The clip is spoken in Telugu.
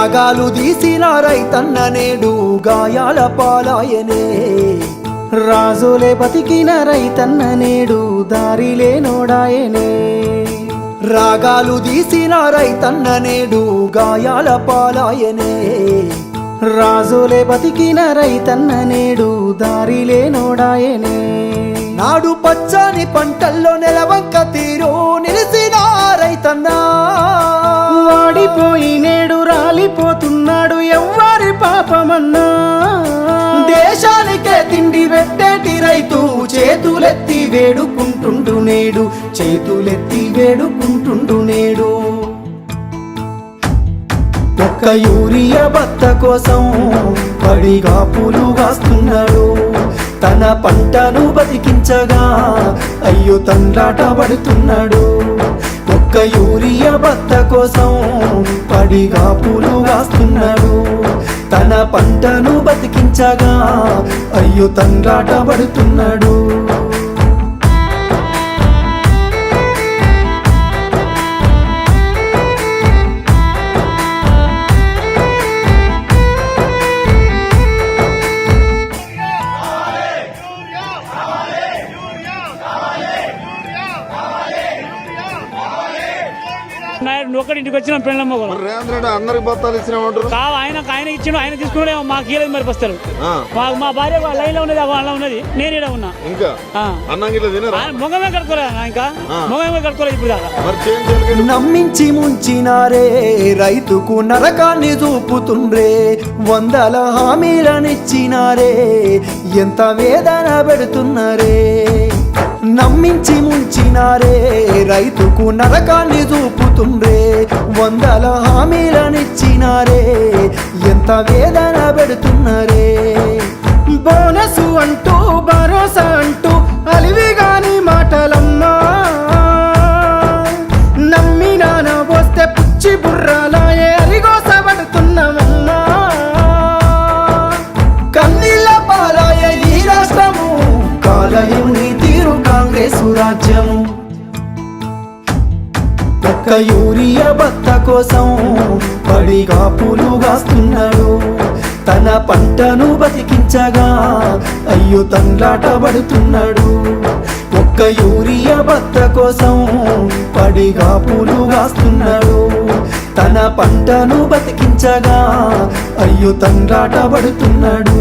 రాగాలు తీసిన రైతన్న నేడు గాయాల పాలాయనే రాజులే బతికిన రైతన్న నేడు దారిలే నోడాయనే రాగాలు తీసిన రైతన్న నేడు గాయాల పాలాయనే రాజులే బతికిన రైతన్న నేడు దారిలే నోడాయనే నాడు పచ్చని పంటల్లో నెలవంక తీరు నిలిసిన రైతన్నా వాడిపోయి నేడు రాలిపోతున్నాడు ఎవ్వరి పాపమన్నా దేశానికే తిండి పెట్టేటి రైతు చేతులెత్తి వేడుకుంటుండు నేడు చేతులెత్తి వేడుకుంటుండు నేడు ఒక్క యూరియా బత్త కోసం పడిగా పూలు కాస్తున్నాడు తన పంటను బతికించగా అయ్యో తండ్రాట పడుతున్నాడు ఒక్క యూరియా బత్త కోసం పడిగా పూలు కాస్తున్నాడు తన పంటను బతికించగా అయ్యో తండ్రాట పడుతున్నాడు ఒకటి ఇంటికి వచ్చిన పెళ్ళమ్మ రేవంత్ రెడ్డి అందరికి బత్తాలు ఇచ్చినామంటారు కావు ఆయన ఇచ్చిన ఆయన తీసుకునే మాకు ఇయ్యలేదు మరి బస్తారు మా భార్య లైన్ లో ఉన్నది వాళ్ళ ఉన్నది నేను ఇక్కడ ఉన్నా ఇంకా మొగమే కట్టుకోలేదు ఇంకా మొగమే కట్టుకోలేదు ఇప్పుడు దాకా నమ్మించి ముంచినారే రైతుకు నరకాన్ని చూపుతుండ్రే వందల హామీలనిచ్చినారే ఎంత వేదన పెడుతున్నారే నమ్మించి ముంచినారే రైతుకు నరకాన్ని చూపుతుండ్రే వందల హామీలనిచ్చినారే ఎంత వేదన పెడుతున్నారే బోనసు అంటూ భరోసా అంటూ అలివిగాని మాటలమ్మా నమ్మినాన వస్తే పుచ్చి బుర్రాలాయే అరిగోసబడుతున్నామమ్మా కన్నీళ్ళ పాలాయ ఈ రాష్ట్రము కాలయం తీరు కాంగ్రెసు రాజ్యము ఒక్క యూరియా బత్త కోసం పడిగా పూలు కాస్తున్నాడు తన పంటను బతికించగా అయ్యో తండ్రాట పడుతున్నాడు ఒక్క యూరియా బత్త కోసం పడిగా పూలు కాస్తున్నాడు తన పంటను బతికించగా అయ్యో తండ్రాట పడుతున్నాడు